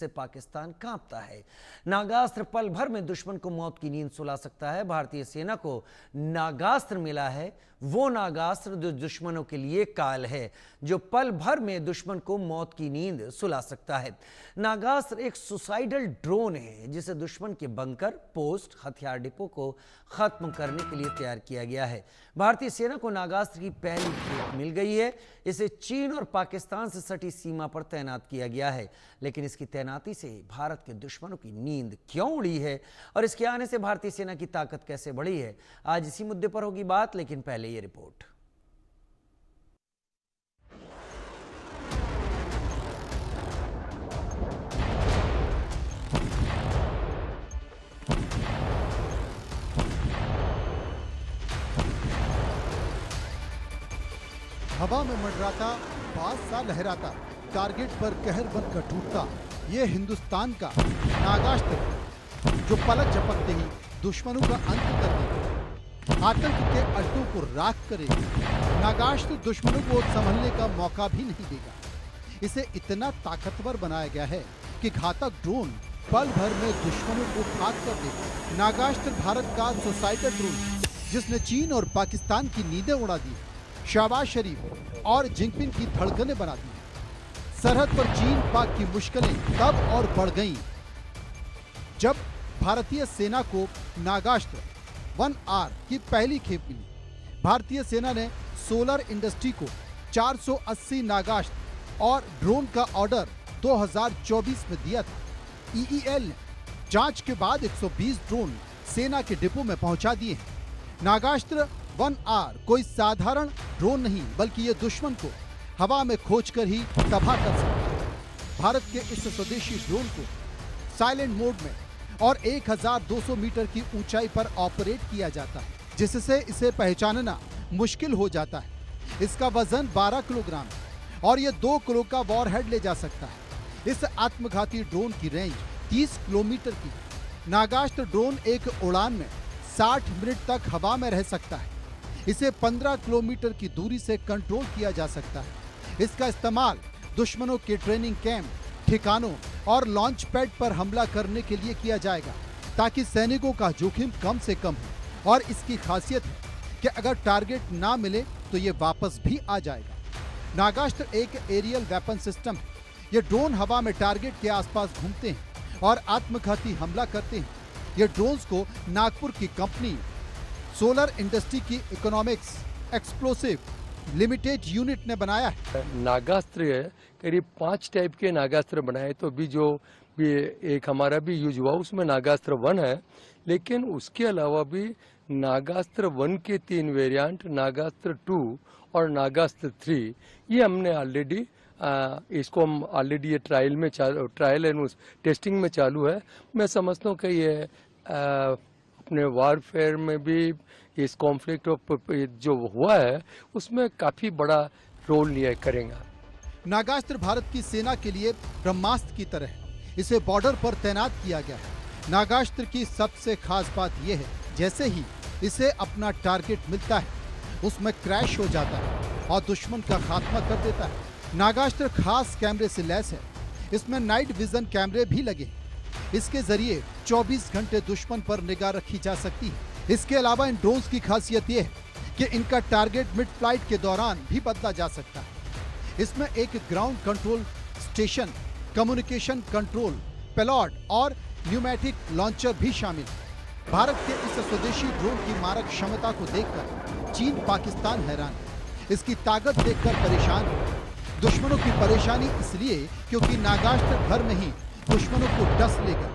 से पाकिस्तान कांपता है। नागास्त्र पल भर में दुश्मन को मौत की नींद सुला सकता है। भारतीय सेना को नागास्त्र मिला है, वो नागास्त्र जो दुश्मनों के लिए काल है, जो पल भर में दुश्मन को मौत की नींद सुला सकता है। नागास्त्र एक सुसाइडल ड्रोन है जिसे दुश्मन के बंकर, पोस्ट, हथियार डिपो को खत्म करने के लिए तैयार किया गया है। भारतीय सेना को नागास्त्र की पहली खेप मिल गई है। इसे चीन और पाकिस्तान से सटी सीमा पर तैनात किया गया है। लेकिन इसकी तैनाती से भारत के दुश्मनों की नींद क्यों उड़ी है और इसके आने से भारतीय सेना की ताकत कैसे बढ़ी है, आज इसी मुद्दे पर होगी बात। लेकिन पहले ये रिपोर्ट। हवा में मंडराता, बाज सा लहराता, टारगेट पर कहर बनकर टूटता, ये हिंदुस्तान का नागास्त्र जो पलक झपकते ही दुश्मनों का अंत कर देगा, आतंक के अड्डों को राख करेगा। नागास्त्र दुश्मनों को संभलने का मौका भी नहीं देगा। इसे इतना ताकतवर बनाया गया है कि घातक ड्रोन पल भर में दुश्मनों को खाक कर देगा। नागास्त्र भारत का सुसाइडल ड्रोन जिसने चीन और पाकिस्तान की नींदें उड़ा दी, शहबाज शरीफ और जिनपिंग की धड़कनें बना दी। सरहद पर चीन पाक की मुश्किलें तब और बढ़ गईं जब भारतीय सेना को नागास्त्र 1R की पहली खेप मिली। भारतीय सेना ने सोलर इंडस्ट्री को 480 नागास्त्र और ड्रोन का ऑर्डर 2024 में दिया था। EEL ने जांच के बाद 120 ड्रोन सेना के डिपो में पहुंचा दिए हैं। नागास्त्र 1R कोई साधारण ड्रोन नहीं, बल्कि ये दुश्मन को हवा में खोजकर ही तबाह कर सकता है। भारत के इस स्वदेशी ड्रोन को साइलेंट मोड में और 1200 मीटर की ऊंचाई पर ऑपरेट किया जाता है, जिससे इसे पहचानना मुश्किल हो जाता है। इसका वजन 12 किलोग्राम है और ये 2 किलो का वॉरहेड ले जा सकता है। इस आत्मघाती ड्रोन की रेंज 30 किलोमीटर की। नागास्त्र ड्रोन एक उड़ान में 60 मिनट तक हवा में रह सकता है। इसे 15 किलोमीटर की दूरी से कंट्रोल किया जा सकता है। इसका इस्तेमाल दुश्मनों के ट्रेनिंग कैंप, ठिकानों और लॉन्च पैड पर हमला करने के लिए किया जाएगा, ताकि सैनिकों का जोखिम कम से कम हो। और इसकी खासियत है कि अगर टारगेट ना मिले तो ये वापस भी आ जाएगा। नागास्त्र एक एरियल वेपन सिस्टम है। ये ड्रोन हवा में टारगेट के आसपास घूमते हैं और आत्मघाती हमला करते हैं। ये ड्रोन्स को नागपुर की कंपनी सोलर इंडस्ट्री की इकोनॉमिक्स एक्सप्लोसिव लिमिटेड यूनिट ने बनाया है। नागास्त्र है, करीब 5 टाइप के नागास्त्र बनाए, तो भी जो भी एक हमारा भी यूज हुआ उसमें नागास्त्र 1 है। लेकिन उसके अलावा भी नागास्त्र 1 के 3 वेरिएंट, नागास्त्र 2 और नागास्त्र 3, ये हमने ऑलरेडी इसको हम ऑलरेडी ये ट्रायल एंड टेस्टिंग में चालू है। मैं समझता हूँ कि ये अपने वारफेयर में भी इस कॉन्फ्लिक्ट जो हुआ है उसमें काफी बड़ा रोल लिया करेगा। नागास्त्र भारत की सेना के लिए ब्रह्मास्त्र की तरह है। इसे बॉर्डर पर तैनात किया गया है। नागास्त्र की सबसे खास बात यह है, जैसे ही इसे अपना टारगेट मिलता है उसमें क्रैश हो जाता है और दुश्मन का खात्मा कर देता है। नागास्त्र खास कैमरे से लैस है। इसमें नाइट विजन कैमरे भी लगे हैं। इसके जरिए 24 घंटे दुश्मन पर निगाह रखी जा सकती है। इसके अलावा इन ड्रोन्स की खासियत यह है कि इनका टारगेट मिड फ्लाइट के दौरान भी बदला जा सकता है। इसमें एक ground control station, communication control, payload और न्यूमेटिक लॉन्चर भी शामिल है। भारत के इस स्वदेशी ड्रोन की मारक क्षमता को देखकर चीन, पाकिस्तान हैरान है। इसकी ताकत देखकर परेशान है। दुश्मनों की परेशानी इसलिए क्योंकि नागास्त्र घर में ही दुश्मनों को डस लेगा,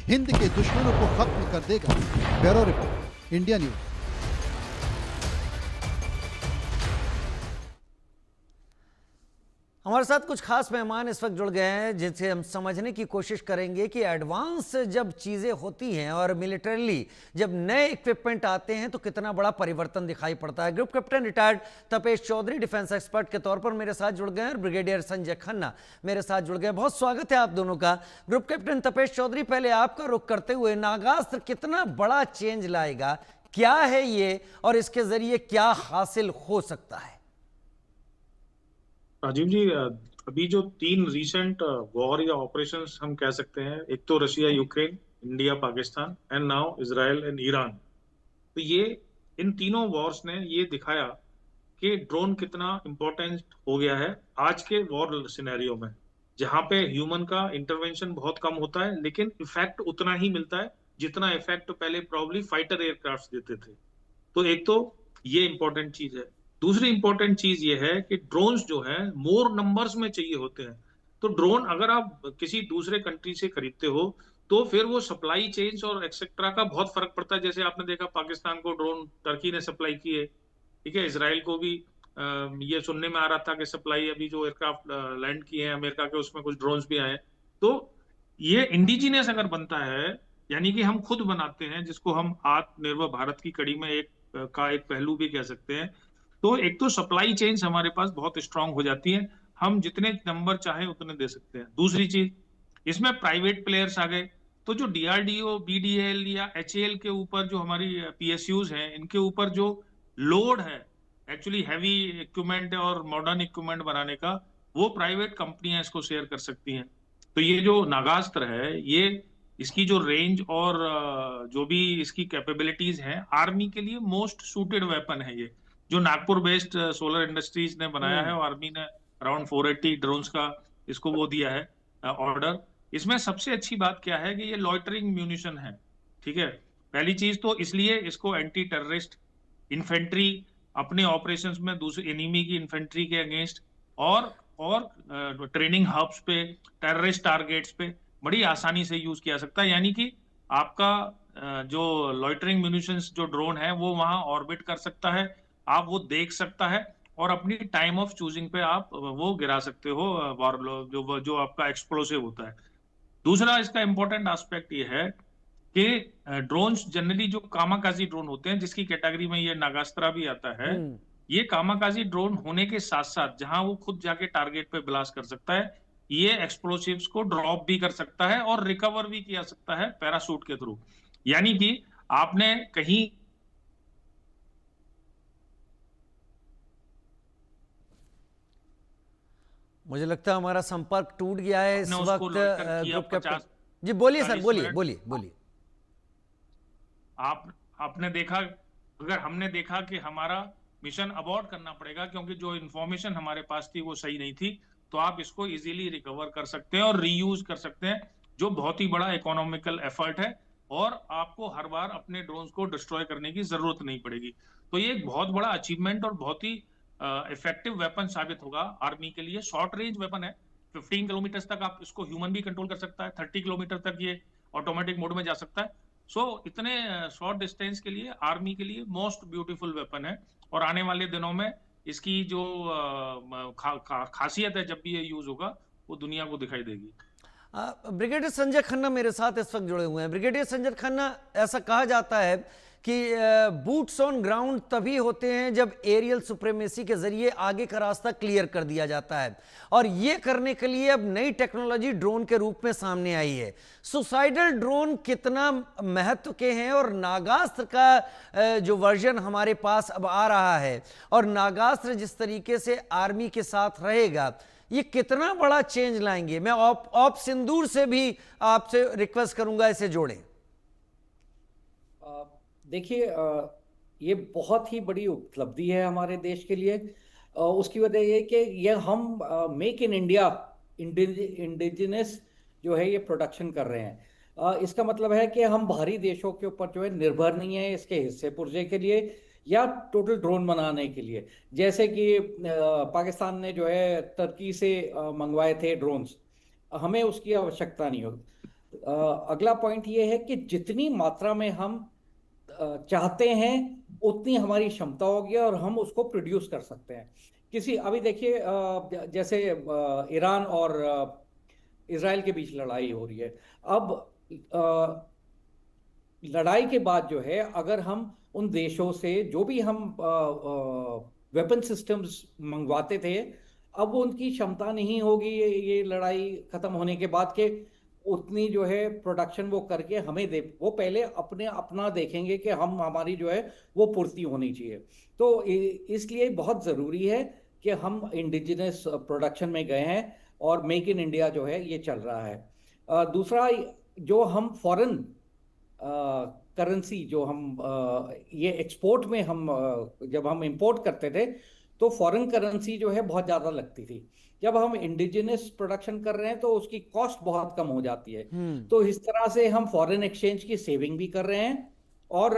हिंद के दुश्मनों को खत्म कर देगा। Bureau report, India news. हमारे साथ कुछ खास मेहमान इस वक्त जुड़ गए हैं जिनसे हम समझने की कोशिश करेंगे कि एडवांस जब चीज़ें होती हैं और मिलिटरीली जब नए इक्विपमेंट आते हैं तो कितना बड़ा परिवर्तन दिखाई पड़ता है। Group captain retired Tapesh Chaudhary defence expert के तौर पर मेरे साथ जुड़ गए हैं और ब्रिगेडियर संजय खन्ना मेरे साथ जुड़ गए। बहुत स्वागत है आप दोनों का। ग्रुप कैप्टन तपेश चौधरी, पहले आपका रुख करते हुए, नागास्त्र कितना बड़ा चेंज लाएगा, क्या है ये और इसके जरिए क्या हासिल हो सकता है? राजीव जी, अभी जो 3 रिसेंट वॉर या ऑपरेशंस हम कह सकते हैं, एक तो Russia Ukraine, India Pakistan and now Israel and Iran. तो ये इन तीनों वॉर्स ने ये दिखाया कि ड्रोन कितना इम्पोर्टेंट हो गया है आज के वॉर सिनेरियो में, जहां पे ह्यूमन का इंटरवेंशन बहुत कम होता है लेकिन इफेक्ट उतना ही मिलता है जितना इफेक्ट पहले प्रॉब्ली फाइटर एयरक्राफ्ट देते थे। तो एक तो ये इंपॉर्टेंट चीज है। दूसरी इंपॉर्टेंट चीज ये है कि ड्रोन्स जो है मोर नंबर्स में चाहिए होते हैं। तो ड्रोन अगर आप किसी दूसरे कंट्री से खरीदते हो तो फिर वो सप्लाई चेन्स और एक्सेट्रा का बहुत फर्क पड़ता है। जैसे आपने देखा पाकिस्तान को ड्रोन टर्की ने सप्लाई किए, ठीक है, इसराइल को भी ये सुनने में आ रहा था कि सप्लाई अभी जो एयरक्राफ्ट लैंड किए हैं अमेरिका के उसमें कुछ ड्रोन्स भी आए। तो ये इंडिजिनियस अगर बनता है, यानी कि हम खुद बनाते हैं, जिसको हम आत्मनिर्भर भारत की कड़ी में एक पहलू भी कह सकते हैं। तो एक तो सप्लाई चेन्स हमारे पास बहुत स्ट्रांग हो जाती है, हम जितने नंबर चाहे उतने दे सकते हैं। दूसरी चीज, इसमें प्राइवेट प्लेयर्स आ गए, तो जो डीआरडीओ, बीडीएल या एचएएल के ऊपर जो हमारी पीएसयूज हैं, इनके ऊपर जो लोड है एक्चुअली हैवी इक्विपमेंट और मॉडर्न इक्विपमेंट बनाने का, वो प्राइवेट कंपनियां इसको शेयर कर सकती हैं। तो ये जो नागास्त्र है, ये इसकी जो रेंज और जो भी इसकी कैपेबिलिटीज हैं, आर्मी के लिए मोस्ट सूटेड वेपन है ये, जो नागपुर बेस्ड सोलर इंडस्ट्रीज ने बनाया है और आर्मी ने अराउंड 480 ड्रोन्स का इसको वो दिया है ऑर्डर। इसमें सबसे अच्छी बात क्या है कि ये लॉइटरिंग म्यूनिशन है, ठीक है। पहली चीज तो इसलिए इसको एंटी टेररिस्ट, इन्फेंट्री अपने ऑपरेशंस में दूसरे एनिमी की इन्फेंट्री के अगेंस्ट और ट्रेनिंग हब्स पे, टेररिस्ट टारगेट्स पे बड़ी आसानी से यूज किया सकता है। यानी कि आपका जो लॉइटरिंग म्यूनिशंस जो ड्रोन है वो वहां ऑर्बिट कर सकता है, आप वो देख सकता है और अपनी टाइम ऑफ चूजिंग पे आप वो गिरा सकते हो जो आपका एक्सप्लोसिव होता है। दूसरा इसका इंपॉर्टेंट एस्पेक्ट ये है कि ड्रोन्स जनरली जो कामाकाजी ड्रोन होते हैं, जिसकी कैटेगरी में ये नागास्त्रा भी आता है, ये कामाकाजी ड्रोन होने के साथ साथ जहां वो खुद जाके टारगेट पे ब्लास्ट कर सकता है, ये एक्सप्लोसिव्स को ड्रॉप भी कर सकता है और रिकवर भी किया सकता है पैराशूट के थ्रू। यानी कि आपने कहीं मुझे लगता है हमारा संपर्क टूट गया है इस उसको वक्त। लॉइटर किया ग्रुप कैप्टन 50 जी बोलिए सर, 40 बोलिए मिनट। बोलिए बोलिए। आपने देखा, अगर हमने देखा कि हमारा मिशन अबॉर्ट करना पड़ेगा क्योंकि जो इंफॉर्मेशन हमारे पास थी वो सही नहीं थी, तो आप इसको इजीली रिकवर कर सकते हैं और रीयूज कर सकते हैं, जो बहुत ही बड़ा इकोनॉमिकल एफर्ट है और आपको हर बार अपने ड्रोन्स को डिस्ट्रॉय करने की जरूरत नहीं पड़ेगी। तो ये एक बहुत बड़ा अचीवमेंट और बहुत ही इफेक्टिव वेपन साबित होगा आर्मी के लिए। शॉर्ट रेंज वेपन है, 15 किलोमीटर तक आप इसको ह्यूमन भी कंट्रोल कर सकता है, 30 किलोमीटर तक ये ऑटोमेटिक मोड में जा सकता है। इतने शॉर्ट डिस्टेंस के लिए आर्मी के लिए मोस्ट ब्यूटीफुल वेपन है और आने वाले दिनों में इसकी जो खासियत है जब भी ये यूज होगा वो दुनिया को दिखाई देगी। ब्रिगेडियर संजय खन्ना मेरे साथ इस वक्त जुड़े हुए हैं। ब्रिगेडियर संजय खन्ना, ऐसा कहा जाता है कि बूट्स ऑन ग्राउंड तभी होते हैं जब एरियल सुप्रीमेसी के जरिए आगे का रास्ता क्लियर कर दिया जाता है, और ये करने के लिए अब नई टेक्नोलॉजी ड्रोन के रूप में सामने आई है। सुसाइडल ड्रोन कितना महत्व के हैं और नागास्त्र का जो वर्जन हमारे पास अब आ रहा है और नागास्त्र जिस तरीके से आर्मी के साथ रहेगा, ये कितना बड़ा चेंज लाएंगे? मैं ऑप सिंदूर से भी आपसे रिक्वेस्ट करूंगा इसे जोड़ें। देखिए, ये बहुत ही बड़ी उपलब्धि है हमारे देश के लिए। उसकी वजह ये कि ये हम मेक इन इंडिया इंडिजिनस जो है ये प्रोडक्शन कर रहे हैं। इसका मतलब है कि हम बाहरी देशों के ऊपर जो है निर्भर नहीं है इसके हिस्से पुर्जे के लिए या टोटल ड्रोन बनाने के लिए। जैसे कि पाकिस्तान ने जो है टर्की से मंगवाए थे ड्रोन्स, हमें उसकी आवश्यकता नहीं होती। अगला पॉइंट ये है कि जितनी मात्रा में हम चाहते हैं उतनी हमारी क्षमता होगी और हम उसको प्रोड्यूस कर सकते हैं। अभी देखिए, जैसे ईरान और इजराइल के बीच लड़ाई हो रही है। अब लड़ाई के बाद जो है, अगर हम उन देशों से जो भी हम वेपन सिस्टम्स मंगवाते थे, अब उनकी क्षमता नहीं होगी ये लड़ाई खत्म होने के बाद के उतनी जो है प्रोडक्शन वो करके हमें दे। वो पहले अपना देखेंगे कि हमारी जो है वो पूर्ति होनी चाहिए। तो इसलिए बहुत ज़रूरी है कि हम इंडिजिनस प्रोडक्शन में गए हैं। और मेक इन इंडिया जो है ये चल रहा है। दूसरा, जो हम फॉरेन करेंसी जो हम ये एक्सपोर्ट में हम जब हम इंपोर्ट करते थे तो फॉरेन करेंसी जो है बहुत ज़्यादा लगती थी। जब हम इंडिजिनस प्रोडक्शन कर रहे हैं तो उसकी कॉस्ट बहुत कम हो जाती है। तो इस तरह से हम फॉरेन एक्सचेंज की सेविंग भी कर रहे हैं और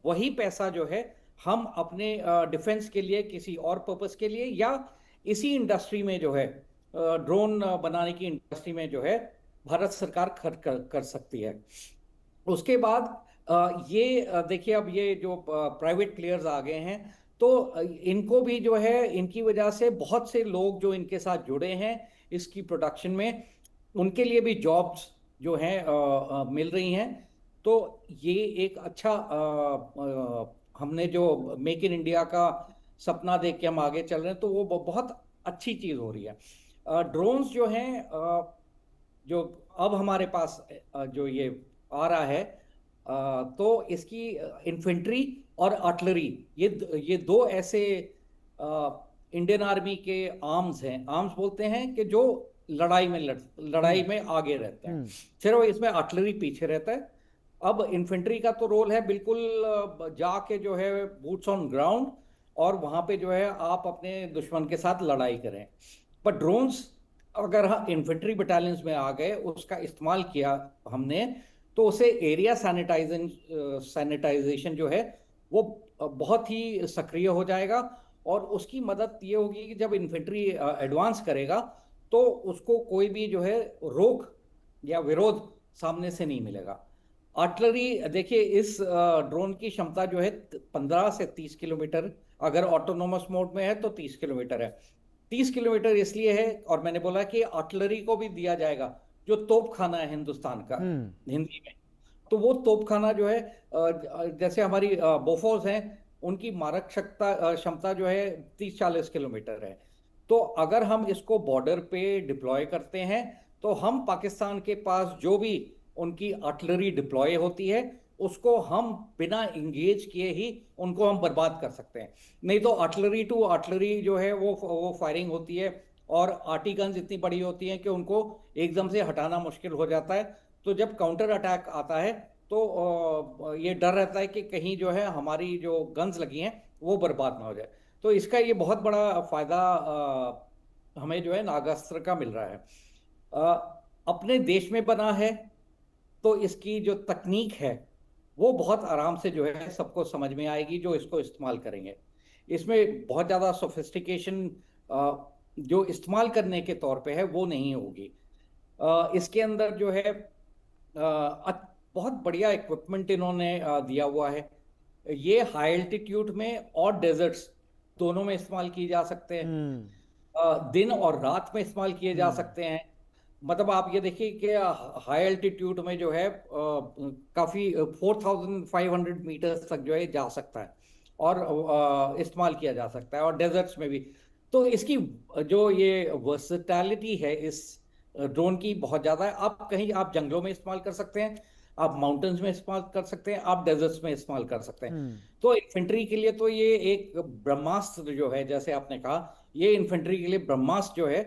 वही पैसा जो है हम अपने डिफेंस के लिए, किसी और पर्पस के लिए, या इसी इंडस्ट्री में जो है ड्रोन बनाने की इंडस्ट्री में जो है भारत सरकार खर्च कर सकती है। उसके बाद ये देखिए, अब ये जो प्राइवेट प्लेयर्स आ गए हैं तो इनको भी जो है, इनकी वजह से बहुत से लोग जो इनके साथ जुड़े हैं इसकी प्रोडक्शन में, उनके लिए भी जॉब्स जो हैं मिल रही हैं। तो ये एक अच्छा हमने जो मेक इन इंडिया का सपना देख के हम आगे चल रहे हैं तो वो बहुत अच्छी चीज़ हो रही है। ड्रोन्स जो हैं जो अब हमारे पास जो ये आ रहा है, तो इसकी इन्फेंट्री और आर्टिलरी, ये दो ऐसे इंडियन आर्मी के आर्म्स हैं। आर्म्स बोलते हैं कि जो लड़ाई में आगे रहते हैं, सिर्फ इसमें आर्टिलरी पीछे रहता है। अब इन्फेंट्री का तो रोल है बिल्कुल जाके जो है बूट्स ऑन ग्राउंड, और वहां पे जो है आप अपने दुश्मन के साथ लड़ाई करें। पर ड्रोन्स अगर हम इन्फेंट्री बटालियंस में आ गए, उसका इस्तेमाल किया हमने, तो उसे एरिया सैनिटाइजेशन जो है वो बहुत ही सक्रिय हो जाएगा। और उसकी मदद ये होगी कि जब इन्फेंट्री एडवांस करेगा तो उसको कोई भी जो है रोक या विरोध सामने से नहीं मिलेगा। आर्टिलरी देखिए, इस ड्रोन की क्षमता जो है 15 से 30 किलोमीटर, अगर ऑटोनोमस मोड में है तो 30 किलोमीटर है। 30 किलोमीटर इसलिए है, और मैंने बोला कि आर्टिलरी को भी दिया जाएगा जो तोपखाना है हिंदुस्तान का हिंदी में, तो वो तोपखाना जो है जैसे हमारी बोफोर्स हैं, उनकी मारक क्षमता जो है 30-40 किलोमीटर है। तो अगर हम इसको बॉर्डर पे डिप्लॉय करते हैं तो हम पाकिस्तान के पास जो भी उनकी आर्टिलरी डिप्लॉय होती है उसको हम बिना इंगेज किए ही उनको हम बर्बाद कर सकते हैं। नहीं तो आर्टिलरी टू आर्टिलरी जो है वो फायरिंग होती है, और आर्टी गन्स इतनी बड़ी होती हैं कि उनको एकदम से हटाना मुश्किल हो जाता है। तो जब काउंटर अटैक आता है तो ये डर रहता है कि कहीं जो है हमारी जो गन्स लगी हैं वो बर्बाद ना हो जाए। तो इसका ये बहुत बड़ा फायदा हमें जो है नागास्त्र का मिल रहा है। अपने देश में बना है तो इसकी जो तकनीक है वो बहुत आराम से जो है सबको समझ में आएगी जो इसको इस्तेमाल करेंगे। इसमें बहुत ज़्यादा सोफिस्टिकेशन जो इस्तेमाल करने के तौर पे है वो नहीं होगी। इसके अंदर जो है बहुत बढ़िया इक्विपमेंट इन्होंने दिया हुआ है। ये हाई एल्टीट्यूड में और डेजर्ट्स दोनों में इस्तेमाल किए जा सकते हैं, दिन और रात में इस्तेमाल किए जा सकते हैं। मतलब आप ये देखिए कि हाई एल्टीट्यूड में जो है काफ़ी 4500 मीटर्स तक जो है जा सकता है और इस्तेमाल किया जा सकता है, और डेजर्ट्स में भी। तो इसकी जो ये वर्सेटैलिटी है इस ड्रोन की बहुत ज़्यादा है। आप कहीं आप जंगलों में इस्तेमाल कर सकते हैं, आप माउंटेन्स में इस्तेमाल कर सकते हैं, आप डेजर्ट्स में इस्तेमाल कर सकते हैं। तो इन्फेंट्री के लिए तो ये एक ब्रह्मास्त्र जो है, जैसे आपने कहा, ये इन्फेंट्री के लिए ब्रह्मास्त्र जो है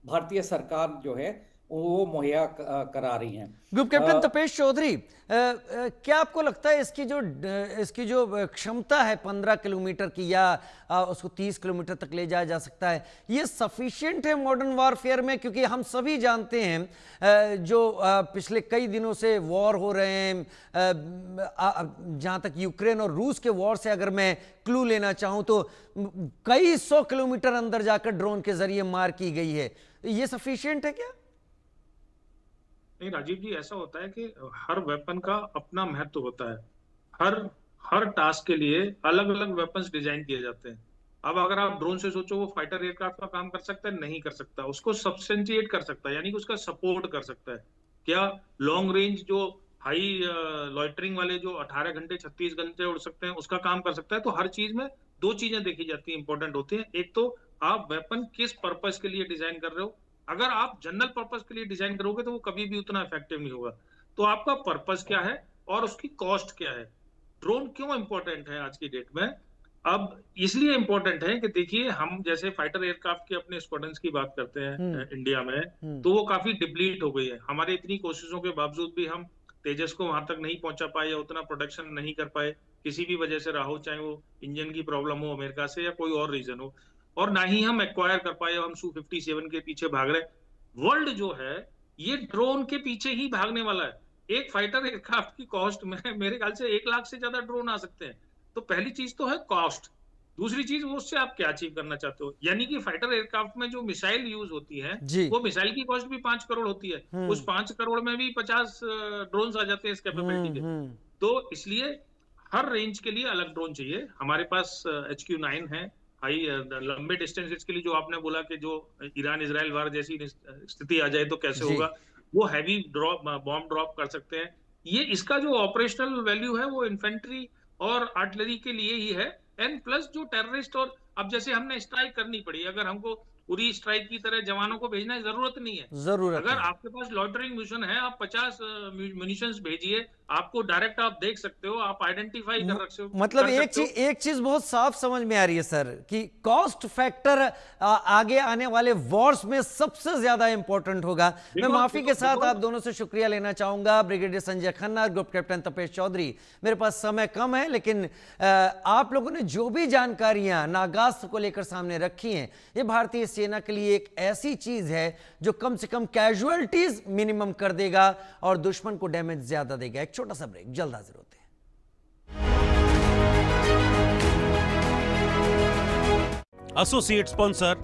भारतीय सरकार जो है वो मुहैया करा रही है। ग्रुप कैप्टन तपेश चौधरी, क्या आपको लगता है इसकी जो क्षमता है 15 किलोमीटर की, या उसको 30 किलोमीटर तक ले जाया जा सकता है, ये सफिशिएंट है मॉडर्न वॉरफेयर में? क्योंकि हम सभी जानते हैं जो पिछले कई दिनों से वॉर हो रहे हैं, जहाँ तक यूक्रेन और रूस के वॉर से अगर मैं क्लू लेना चाहूँ तो कई 100 किलोमीटर अंदर जाकर ड्रोन के जरिए मार की गई है। ये सफिशिएंट है क्या? नहीं राजीव जी, ऐसा होता है कि हर वेपन का अपना महत्व होता है। हर टास्क के लिए अलग अलग वेपन्स डिजाइन किए जाते हैं। अब अगर आप ड्रोन से सोचो वो फाइटर एयरक्राफ्ट का काम कर सकता है, नहीं कर सकता। उसको सब्सटेंशिएट कर सकता है, यानी कि उसका सपोर्ट कर सकता है। क्या लॉन्ग रेंज जो हाई लॉइटरिंग वाले जो 18 घंटे 36 घंटे उड़ सकते हैं उसका काम कर सकता है। तो हर चीज में दो चीजें देखी जाती है, इंपॉर्टेंट होती है। एक तो आप वेपन किस पर्पज के लिए डिजाइन कर रहे हो। अगर आप जनरल पर्पस के लिए डिजाइन करोगे तो वो कभी भी उतना इफेक्टिव नहीं होगा। तो आपका पर्पस क्या है और उसकी कॉस्ट क्या है। ड्रोन क्यों इंपॉर्टेंट है आज की डेट में? अब इसलिए इम्पोर्टेंट है कि देखिए, हम जैसे फाइटर एयरक्राफ्ट के अपने स्क्वाड्रंस की बात करते हैं इंडिया में, तो वो काफी डिप्लीट हो गई है। हमारे इतनी कोशिशों के बावजूद भी हम तेजस को वहां तक नहीं पहुंचा पाए या उतना प्रोडक्शन नहीं कर पाए, किसी भी वजह से रहा हो, चाहे वो इंजन की प्रॉब्लम हो अमेरिका से या कोई और रीजन हो, और ना ही हम एक्वायर कर पाए। हम Su-57 के पीछे भाग रहे। वर्ल्ड जो है ये ड्रोन के पीछे ही भागने वाला है। एक फाइटर एयरक्राफ्ट की कॉस्ट में मेरे ख्याल से 1 लाख से ज्यादा ड्रोन आ सकते हैं। तो पहली चीज तो है कॉस्ट, दूसरी चीज वो उससे आप क्या अचीव करना चाहते हो। यानी कि फाइटर एयरक्राफ्ट में जो मिसाइल यूज होती है, जी। वो मिसाइल की कॉस्ट भी 5 करोड़ होती है। उस 5 करोड़ में भी 50 ड्रोन आ जाते हैं इस कैपेबिलिटी के। तो इसलिए हर रेंज के लिए अलग ड्रोन चाहिए। हमारे पास HQ-9 है, हाई लंबे डिस्टेंसेस के लिए। जो आपने बोला कि जो ईरान इजराइल वार जैसी स्थिति आ जाए तो कैसे जी। होगा, वो हैवी बॉम्ब ड्रॉप कर सकते हैं। ये इसका जो ऑपरेशनल वैल्यू है वो इन्फेंट्री और आर्टिलरी के लिए ही है। एंड प्लस जो टेररिस्ट, और अब जैसे हमने स्ट्राइक करनी पड़ी, अगर हमको उरी स्ट्राइक की तरह जवानों को भेजना की जरूरत नहीं है। जरूरत अगर है। आपके पास लॉटरिंग मिशन है, आप 50 म्यूनिशंस भेजिए, आपको डायरेक्ट आप देख सकते हो, आप आइडेंटिफाई कर सकते हो। मतलब कर सकते हो। एक चीज बहुत साफ समझ में आ रही है सर कि कॉस्ट फैक्टर आगे आने वाले वॉर्स में सबसे ज्यादा इंपॉर्टेंट होगा। मैं माफी के साथ आप दोनों से शुक्रिया लेना चाहूंगा, brigadier Sanjay Khanna, group captain Tapesh Chaudhary. मेरे पास समय कम है, लेकिन आप लोगों ने जो भी जानकारियां नागास्त्र को लेकर सामने रखी हैं, ये भारतीय सेना के लिए एक ऐसी चीज है जो कम से कम कैजुअलिटीज मिनिमम कर देगा और दुश्मन को डैमेज ज्यादा देगा। एक छोटा सा ब्रेक, जल्द हाजिर होते हैं। Associate sponsor